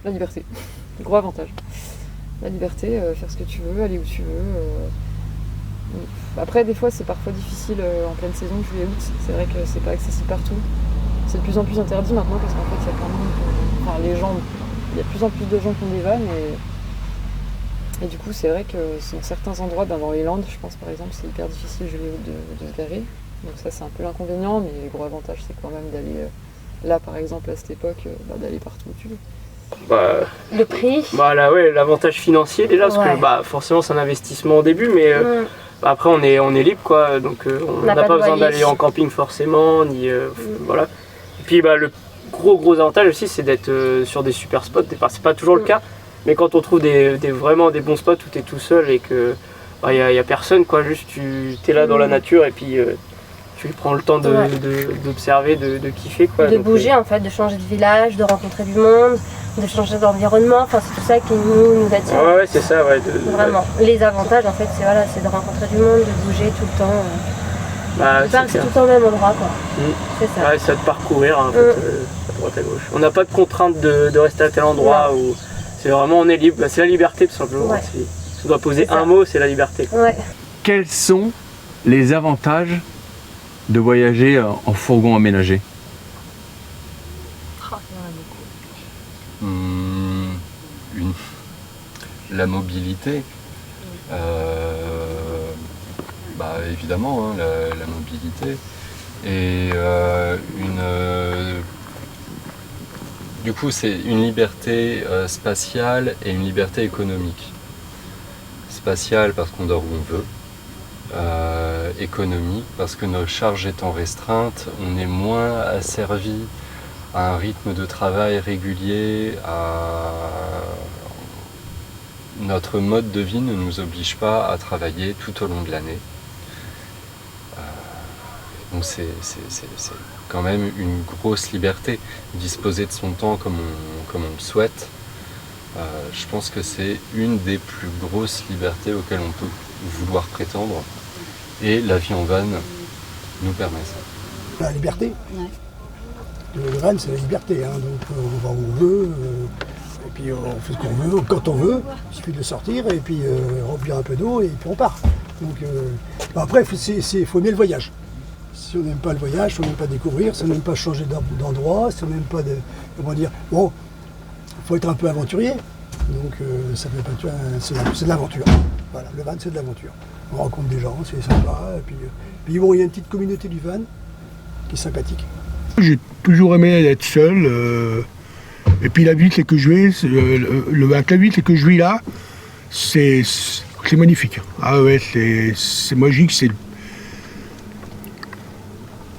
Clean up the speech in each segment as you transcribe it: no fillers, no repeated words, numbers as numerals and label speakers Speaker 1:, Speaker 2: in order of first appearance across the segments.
Speaker 1: La liberté. Gros avantage. La liberté, faire ce que tu veux, aller où tu veux. Après, des fois, c'est parfois difficile en pleine saison, juillet-août. C'est vrai que c'est pas accessible partout. C'est de plus en plus interdit maintenant parce qu'en fait, il y a plein de monde. Enfin, les gens, il y a de plus en plus de gens qui ont des vannes et du coup, c'est vrai que dans certains endroits, dans les Landes, je pense par exemple, c'est hyper difficile juillet-août de se garer. Donc ça, c'est un peu l'inconvénient, mais le gros avantage, c'est quand même d'aller là, par exemple, à cette époque, d'aller partout où tu veux.
Speaker 2: Bah,
Speaker 3: le prix.
Speaker 2: Bah là, ouais, l'avantage financier déjà, parce que bah, forcément c'est un investissement au début, mais après on est libre quoi, donc on n'a pas besoin d'aller en camping forcément, ni voilà. Et puis bah, le gros avantage aussi, c'est d'être sur des super spots. C'est pas toujours le cas, mais quand on trouve vraiment des bons spots où tu es tout seul et que bah, y a personne quoi, juste tu es là dans la nature et puis tu prends le temps d'observer, de kiffer quoi.
Speaker 3: De bouger en fait, de changer de village, de rencontrer du monde, de changer d'environnement, enfin c'est tout ça qui nous attire.
Speaker 2: Ouais, c'est ça, ouais.
Speaker 3: Vraiment. Les avantages en fait, c'est de rencontrer du monde, de bouger tout le temps. C'est tout le temps au même endroit quoi. C'est ça.
Speaker 2: Ouais, ça de parcourir un peu à droite à gauche. On n'a pas de contrainte de rester à tel endroit où c'est vraiment on est libre. Bah, c'est la liberté tout simplement.
Speaker 3: Ouais.
Speaker 2: Si on doit poser un mot, c'est la liberté.
Speaker 3: Ouais.
Speaker 4: Quels sont les avantages de voyager en fourgon aménagé?
Speaker 5: La mobilité, bah, évidemment, hein, la mobilité, et du coup c'est une liberté spatiale et une liberté économique. Spatiale parce qu'on dort où on veut, économique parce que nos charges étant restreintes, on est moins asservi à un rythme de travail régulier, notre mode de vie ne nous oblige pas à travailler tout au long de l'année. Donc c'est quand même une grosse liberté, disposer de son temps comme on le souhaite. Je pense que c'est une des plus grosses libertés auxquelles on peut vouloir prétendre, et la vie en van nous permet ça.
Speaker 6: La liberté. Le van, c'est la liberté, hein. Donc on va où on veut, et puis on fait ce qu'on veut, quand on veut, il suffit de sortir, et puis remplir un peu d'eau, et puis on part. Donc après, il faut aimer le voyage. Si on n'aime pas le voyage, si on n'aime pas découvrir, si on n'aime pas changer d'endroit, si on n'aime pas comment dire, bon, il faut être un peu aventurier. Donc ça fait pas, c'est de l'aventure. Voilà, le van c'est de l'aventure. On rencontre des gens, c'est sympa, et puis bon, il y a une petite communauté du van qui est sympathique.
Speaker 7: J'ai toujours aimé être seul, et puis la ville c'est que je vais, avec la ville c'est que je vis là, c'est magnifique. Ah ouais, c'est magique,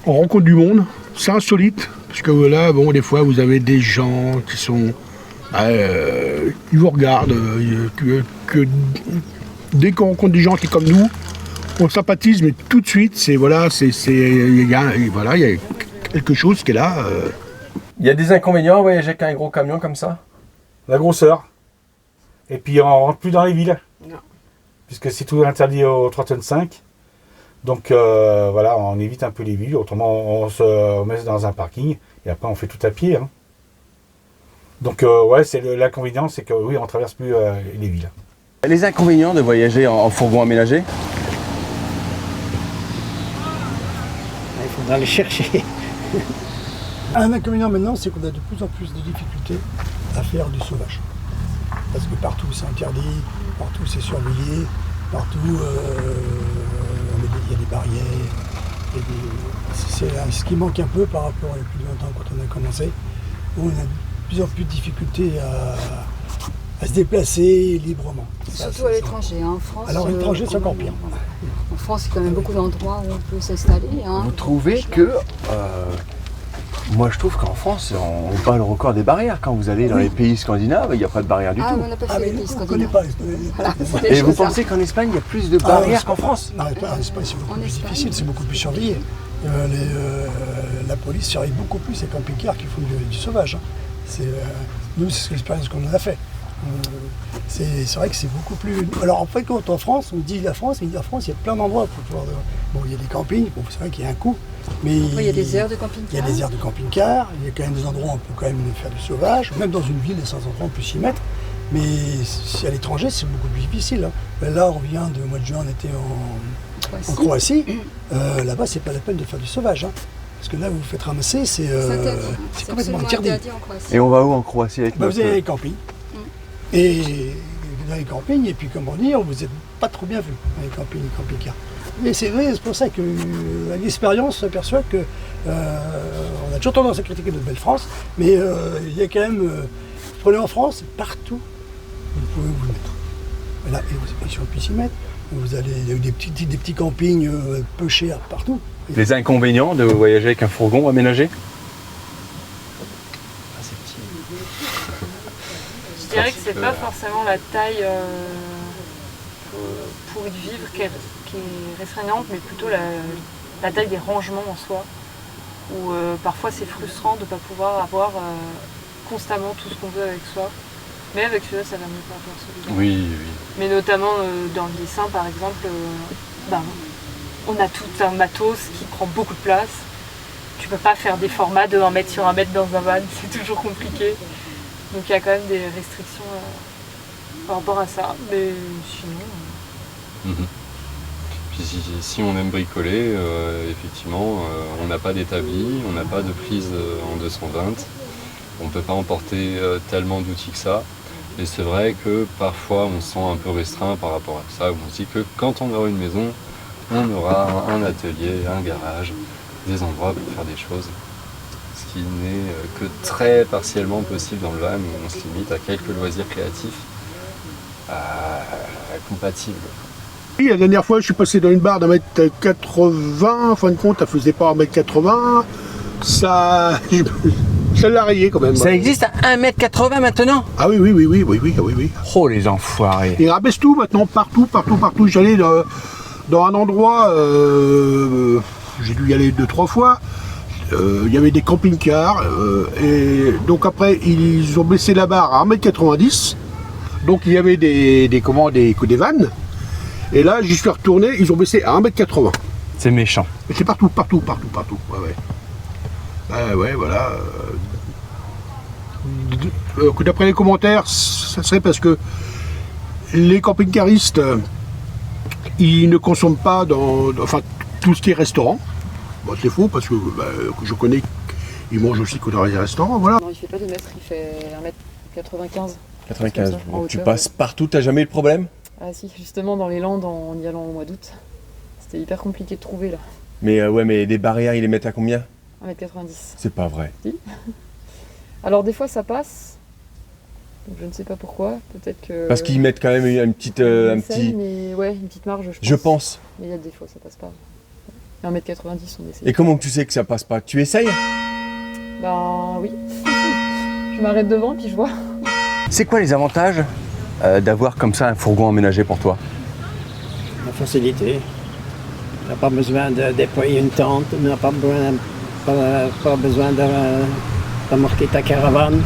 Speaker 7: on rencontre du monde, c'est insolite, parce que là, bon, des fois vous avez des gens qui sont, ils vous regardent, que dès qu'on rencontre des gens qui sont comme nous, on sympathise, mais tout de suite, il y a quelque chose qui est là.
Speaker 8: Il y a des inconvénients à voyager avec un gros camion comme ça?
Speaker 9: La grosseur. Et puis on rentre plus dans les villes. Non. Puisque c'est tout interdit aux 3,5 tonnes. Donc voilà, on évite un peu les villes. Autrement, on se met dans un parking et après on fait tout à pied. Hein. Donc ouais, l'inconvénient, c'est que oui, on traverse plus les villes.
Speaker 4: Les inconvénients de voyager en fourgon aménagé?
Speaker 6: Il faudra les chercher. Un inconvénient maintenant, c'est qu'on a de plus en plus de difficultés à faire du sauvage. Parce que partout c'est interdit, partout c'est surveillé, partout il y a des barrières. C'est ce qui manque un peu par rapport à il y a plus de 20 ans quand on a commencé, où on a de plus en plus de difficultés à se déplacer librement.
Speaker 10: Surtout à l'étranger. Hein. En France,
Speaker 6: alors à l'étranger, c'est encore pire.
Speaker 10: En France, il y a quand même beaucoup d'endroits où on peut s'installer. Hein.
Speaker 4: Vous trouvez que... moi, je trouve qu'en France, on bat le record des barrières. Quand vous allez dans les pays scandinaves, il n'y a pas de barrière du tout.
Speaker 10: On n'a pas fait les pays scandinaves.
Speaker 6: Voilà,
Speaker 4: et vous pensez qu'en Espagne, il y a plus de barrières qu'en France?
Speaker 6: En Espagne, c'est beaucoup plus difficile, c'est beaucoup plus surveillé. La police surveille beaucoup plus les camping-cars qui font du sauvage. Hein. Nous, c'est l'expérience qu'on en a fait. C'est vrai que c'est beaucoup plus... Alors en fait, quand en France, on dit la France, il y a plein d'endroits pour pouvoir... Bon, il y a des campings, bon, c'est vrai qu'il y a un coût, Mais
Speaker 10: il y a des aires de camping-car.
Speaker 6: Il y a des aires de camping-car, il y a quand même des endroits où on peut quand même faire du sauvage, même dans une ville de 500 ans, on peut s'y mettre. Mais à l'étranger, c'est beaucoup plus difficile. Là, on vient au mois de juin, on était en Croatie. Là-bas, c'est pas la peine de faire du sauvage. Parce que là, vous vous faites ramasser, c'est complètement interdit.
Speaker 4: Et on va où en Croatie avec
Speaker 6: Vous allez les campings. Et vous allez les campings, et puis comment dire, vous n'êtes pas trop bien vu dans les camping-cars. Mais c'est vrai, c'est pour ça que l'expérience s'aperçoit que on a toujours tendance à critiquer notre belle France, mais il y a quand même, prenez en France, partout, vous pouvez vous le mettre. Et là, et si on peut s'y mettre, vous allez, il y a eu des petits campings peu chers partout.
Speaker 4: Les inconvénients de voyager avec un fourgon aménagé?
Speaker 1: Je dirais que c'est pas forcément la taille pour y vivre qui est restreignante, mais plutôt la taille des rangements en soi, où parfois c'est frustrant de ne pas pouvoir avoir constamment tout ce qu'on veut avec soi. Mais avec celui-là, ça va mieux par rapport à celui-là.
Speaker 5: Oui.
Speaker 1: Mais notamment dans le dessin, par exemple, on a tout un matos qui prend beaucoup de place. Tu peux pas faire des formats de 1 mètre sur 1 mètre dans un van, c'est toujours compliqué. Donc il y a quand même des restrictions par rapport à ça, mais sinon...
Speaker 5: Puis si on aime bricoler, effectivement, on n'a pas d'établi, on n'a pas de prise en 220, on ne peut pas emporter tellement d'outils que ça. Et c'est vrai que parfois on se sent un peu restreint par rapport à ça, on se dit que quand on aura une maison, on aura un atelier, un garage, des endroits pour faire des choses. Ce qui n'est que très partiellement possible dans le van, où on se limite à quelques loisirs créatifs compatibles.
Speaker 7: Oui, la dernière fois, je suis passé dans une barre d'1m80, en fin de compte, elle faisait pas 1m80, ça l'a rayé quand même.
Speaker 4: Ça existe à 1m80 maintenant?
Speaker 7: Ah oui.
Speaker 4: Oh les enfoirés.
Speaker 7: Ils rabaissent tout maintenant, partout. J'allais dans un endroit, j'ai dû y aller 2-3 fois, il y avait des camping-cars, et donc après ils ont baissé la barre à 1m90, donc il y avait des vannes, et là j'y suis retourné, ils ont baissé à 1m80.
Speaker 4: C'est méchant.
Speaker 7: Mais c'est partout. Ouais, voilà. D'après les commentaires, ça serait parce que les camping-caristes, ils ne consomment pas enfin, tout ce qui est restaurant. Bon, c'est faux parce que je connais qu'ils mangent aussi que dans les restaurants, voilà.
Speaker 1: Non, il fait pas 2 mètres, il fait 1m95.
Speaker 4: 95. Tu passes partout, t'as jamais eu de problème?
Speaker 1: Ah si, justement dans les Landes en y allant au mois d'août. C'était hyper compliqué de trouver là.
Speaker 4: Mais mais des barrières, ils les mettent à combien?
Speaker 1: 1m90.
Speaker 4: C'est pas vrai.
Speaker 1: Si. Alors des fois ça passe. Donc, je ne sais pas pourquoi, peut-être que...
Speaker 4: Parce qu'ils mettent quand même une petite...
Speaker 1: Mais ouais, une petite marge,
Speaker 4: je pense.
Speaker 1: Mais il y a des fois ça passe pas. Et 1m90 on essaye.
Speaker 4: Et comment tu sais que ça passe pas? Tu essayes?
Speaker 1: Ben oui. Je m'arrête devant puis je vois.
Speaker 4: C'est quoi les avantages d'avoir comme ça un fourgon aménagé pour toi?
Speaker 11: La facilité. On n'a pas besoin de déployer une tente, on n'a pas besoin de marquer ta caravane.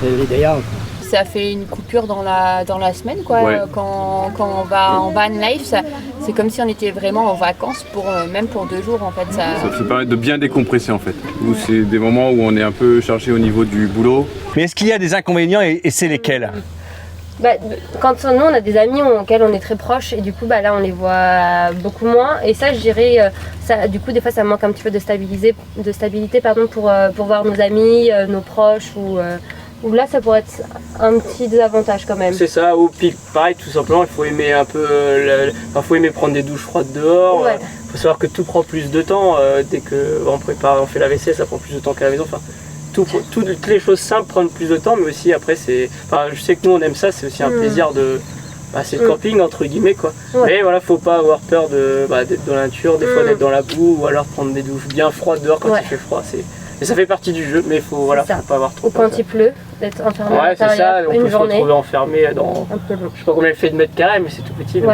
Speaker 11: C'est l'idéal.
Speaker 3: Ça fait une coupure dans la semaine, quoi.
Speaker 4: Ouais.
Speaker 3: Quand on va en van life, c'est comme si on était vraiment en vacances, même pour 2 jours en fait.
Speaker 12: Ça fait permettre de bien décompresser en fait. Où c'est des moments où on est un peu chargé au niveau du boulot.
Speaker 4: Mais est-ce qu'il y a des inconvénients et c'est lesquels?
Speaker 3: Quand nous on a des amis auxquels on est très proches et du coup là on les voit beaucoup moins et ça je dirais du coup des fois ça manque un petit peu de stabilité pour voir nos amis, nos proches ou là ça pourrait être un petit désavantage quand même.
Speaker 2: C'est ça, ou puis pareil tout simplement il faut aimer un peu, faut aimer prendre des douches froides dehors,
Speaker 3: ouais.
Speaker 2: Faut savoir que tout prend plus de temps, dès qu'on prépare, on fait la vaisselle ça prend plus de temps qu'à la maison, toutes les choses simples prennent plus de temps, mais aussi après je sais que nous on aime ça, c'est aussi un plaisir c'est le camping entre guillemets quoi. Ouais. Mais voilà, faut pas avoir peur d'être dans la nature, des fois d'être dans la boue, ou alors prendre des douches bien froides dehors quand il fait froid. Et ça fait partie du jeu, mais faut pas avoir trop peur.
Speaker 3: Ou quand il pleut, d'être enfermé à
Speaker 2: l'intérieur
Speaker 3: une journée.
Speaker 2: On peut se retrouver enfermé dans, je sais pas combien il fait de mètres carrés, mais c'est tout petit. Donc